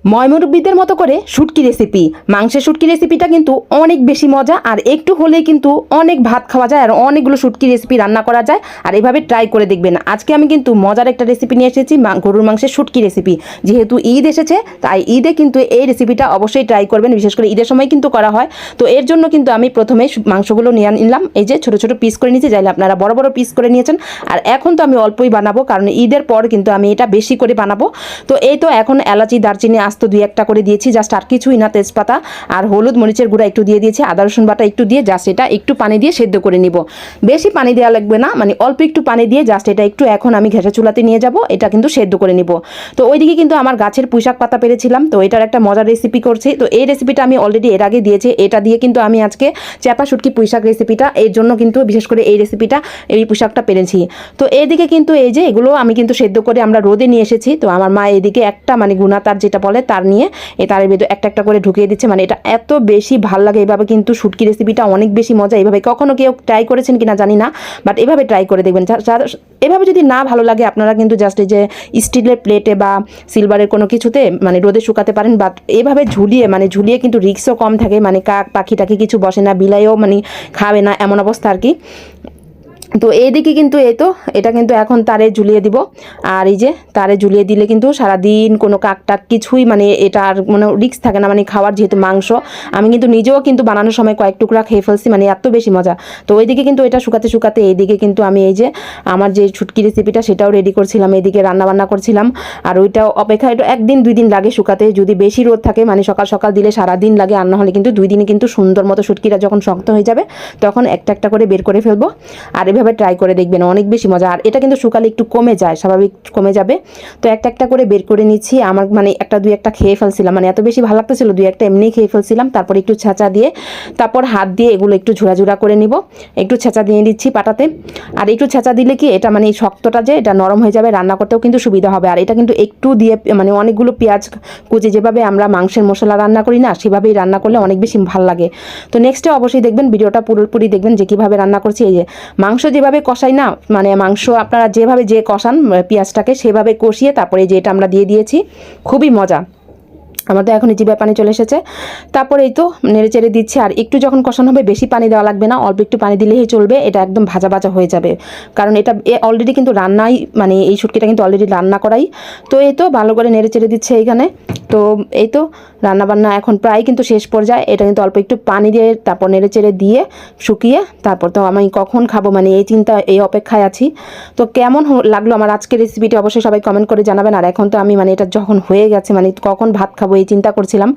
ময়মুরব্বিদের মতো করে শুটকি রেসিপি, মাংসের শুটকি রেসিপিটা কিন্তু অনেক বেশি মজা। আর একটু হলেই কিন্তু অনেক ভাত খাওয়া যায় আর অনেকগুলো শুটকি রেসিপি রান্না করা যায়। আর এভাবে ট্রাই করে দেখবেন। আজকে আমি কিন্তু মজার একটা রেসিপি নিয়ে এসেছি, গরুর মাংসের শুটকি রেসিপি। যেহেতু ঈদ এসেছে তাই ঈদে কিন্তু এই রেসিপিটা অবশ্যই ট্রাই করবেন, বিশেষ করে ঈদের সময় কিন্তু করা হয়। তো এর জন্য কিন্তু আমি প্রথমে মাংসগুলো নিয়ে নিলাম, এই যে ছোটো ছোটো পিস করে নিয়েছি, চাইলে আপনারা বড় বড় পিস করে নিয়েছেন। আর এখন তো আমি অল্পই বানাবো, কারণ ঈদের পর কিন্তু আমি এটা বেশি করে বানাবো। তো এই তো এখন এলাচি দারচিনি আস্ত 2-1টা করে দিয়েছি, জাস্ট আর কিছুই না, তেজপাতা আর হলুদ মরিচের গুঁড়া একটু দিয়ে দিয়েছি, আদা রসুন বাটা একটু দিয়ে জাস্ট এটা একটু পানি দিয়ে সেদ্ধ করে নিব। বেশি পানি দেওয়া লাগবে না, মানে অল্প একটু পানি দিয়ে জাস্ট এটা একটু এখন আমি ঘেঁষা চুলাতে নিয়ে যাব, এটা কিন্তু সেদ্ধ করে নিব। তো ওইদিকে কিন্তু আমার গাছের পুঁইশাক পাতা পেরেছিলাম, তো এটার একটা মজার রেসিপি করছি। তো এই রেসিপিটা আমি অলরেডি এর আগে দিয়েছি, এটা দিয়ে কিন্তু আমি আজকে চ্যাপা শুটকি পুঁইশাক রেসিপিটা, এর জন্য কিন্তু বিশেষ করে এই রেসিপিটা, এই পুঁইশাকটা পেরেছি। তো এইদিকে কিন্তু এই যে এগুলো আমি কিন্তু সেদ্ধ করে আমরা রোদে নিয়ে এসেছি। তো আমার মা এদিকে একটা মানে গুনা তার যেটা বলে তার নিয়ে এই তারের ভেতর একটা একটা করে ঢুকিয়ে দিচ্ছে। মানে এটা এত বেশি ভাল লাগে, এভাবে কিন্তু শুটকি রেসিপিটা অনেক বেশি মজা। এভাবে কখনো কেউ ট্রাই করেছেন কিনা জানি না, বাট এভাবে ট্রাই করে দেখবেন। এভাবে যদি না ভালো লাগে আপনারা কিন্তু জাস্ট এই যে স্টিলের প্লেটে বা সিলভারের কোনো কিছুতে মানে রোদে শুকাতে পারেন। বা এভাবে ঝুলিয়ে কিন্তু রিস্কও কম থাকে, মানে কাক পাখি টাকি কিছু বসে না, বিলাইও মানে খাবে না, এমন অবস্থা আর কি। তো এইদিকে কিন্তু এই তো এটা কিন্তু এখন তারে ঝুলিয়ে দিব। আর এই যে তারে ঝুলিয়ে দিলে কিন্তু সারাদিন কোনো কাকটাক কিছুই মানে এটা আর মানে রিস্ক থাকে না, মানে খাওয়ার যেহেতু মাংস। আমি কিন্তু নিজেও কিন্তু বানানোর সময় কয়েক টুকরা খেয়ে ফেলছি, মানে এত বেশি মজা। তো ওইদিকে কিন্তু এটা শুকাতে শুকাতে এইদিকে কিন্তু আমি এই যে আমার যে শুটকি রেসিপিটা সেটাও রেডি করছিলাম, এইদিকে রান্নাবান্না করছিলাম। আর ওইটাও অপেক্ষা, এটা 1-2 দিন লাগে শুকাতে, যদি বেশি রোদ থাকে মানে সকাল সকাল দিলে সারাদিন লাগে, আর না হলে কিন্তু 2 দিনে কিন্তু সুন্দর মতো শুটকিটা যখন শক্ত হয়ে যাবে তখন একটা একটা করে বের করে ফেলবো। আর এভাবে ট্রাই করে দেখবেন, অনেক বেশি মজা। আর এটা কিন্তু শুকালে একটু কমে যায়, স্বাভাবিক কমে যাবে। তো একটা একটা করে বের করে নিচ্ছি। আমার মানে 1-2-1টা খেয়ে ফেলছিলাম, মানে এত বেশি ভালো লাগতেছিল, 2-1টা এমনি খেয়ে ফেলছিলাম। তারপর একটু ছেঁচা দিয়ে, তারপর হাত দিয়ে এগুলো একটু ঝুড়া করে নিব। একটু ছেঁচা দিয়ে দিচ্ছি পাটাতে। আর একটু ছেঁচা দিলে কি এটা মানে এই শক্তটা যে এটা নরম হয়ে যাবে, রান্না করতেও কিন্তু সুবিধা হবে। আর এটা কিন্তু একটু দিয়ে মানে অনেকগুলো পেঁয়াজ কুচি, যেভাবে আমরা মাংসের মশলা রান্না করি না সেভাবেই রান্না করলে অনেক বেশি ভালো লাগে। তো নেক্সটে অবশ্যই দেখবেন, ভিডিওটা পুরোপুরি দেখবেন যে কীভাবে রান্না করছি। এই যে মাংস যেভাবে কষাই না, মানে মাংস আপনারা যেভাবে যে কষান পেঁয়াজটাকে সেভাবে কষিয়ে তারপরে যে এটা আমরা দিয়ে দিয়েছি, খুবই মজা। আমাদের এখন জিভে পানি চলে এসেছে। তারপরে এই তো নেড়ে চেড়ে দিচ্ছি। আর একটু যখন কষানো হবে বেশি পানি দেওয়া লাগবে না, অল্প একটু পানি দিলেই চলবে, এটা একদম ভাজা ভাজা হয়ে যাবে। কারণ এটা অলরেডি কিন্তু রান্নাই, মানে এই শুটকিটা কিন্তু অলরেডি রান্না করাই। তো এই তো ভালো করে নেড়ে চেড়ে দিচ্ছে এইখানে। তো এই তো রান্নাবান্না এখন প্রায় কিন্তু শেষ পর্যায়ে, এটা কিন্তু অল্প একটু পানি দিয়ে তারপর নেড়ে চেড়ে দিয়ে শুকিয়ে তারপর তো আমি কখন খাবো মানে এই চিন্তা, এই অপেক্ষায় আছি। তো কেমন লাগলো আমার আজকের রেসিপিটি অবশ্যই সবাই কমেন্ট করে জানাবেন। আর এখন তো আমি মানে এটা যখন হয়ে গেছে মানে কখন ভাত খাবো এই চিন্তা করছিলাম।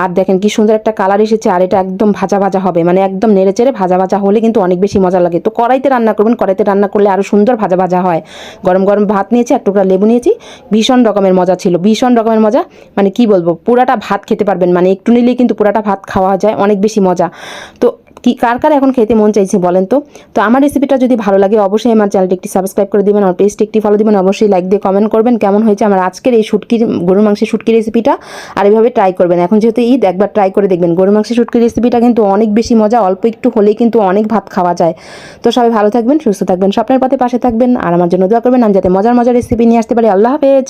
আর দেখেন কি সুন্দর একটা কালার এসেছে। আর এটা একদম ভাজা ভাজা হবে, মানে একদম নেড়ে চেড়ে ভাজা ভাজা হলে কিন্তু অনেক বেশি মজা লাগে। তো কড়াইতে রান্না করবেন, কড়াইতে রান্না করলে আরও সুন্দর ভাজা ভাজা হয়। গরম গরম ভাত নিয়েছি, এক টুকরা লেবু নিয়েছি, ভীষণ রকমের মজা ছিল, ভীষণ রকমের মজা। মানে কি বলবো, পুরাটা ভাত খেতে পারবেন, মানে একটু নিলেই কিন্তু পুরাটা ভাত খাওয়া যায়, অনেক বেশি মজা। তো কি কার কার এখন খেতে মন চাইছে বলেন তো। তো আমার রেসিপিটা যদি ভালো লাগে অবশ্যই আমার চ্যানেলটি একটি সাবস্ক্রাইব করে দিবেন, আমার পেজটি একটি ফলো দিবেন, অবশ্যই লাইক দিয়ে কমেন্ট করবেন কেমন হয়েছে আমার আজকের এই শুটকির গরুর মাংসের শুটকি রেসিপিটা। আর এইভাবে ট্রাই করবেন, এখন যেহেতু ঈদ একবার ট্রাই করে দেখবেন। গরুর মাংসের শুটকি রেসিপিটা কিন্তু অনেক বেশি মজা, অল্প একটু হলেই কিন্তু অনেক ভাত খাওয়া যায়। তো সবাই ভালো থাকবেন, সুস্থ থাকবেন, স্বপ্নের পথে পাশে থাকবেন, আর আমার জন্য দোয়া করবেন আমি যাতে মজার মজার রেসিপি নিয়ে আসতে পারি। আল্লাহ হাফেজ।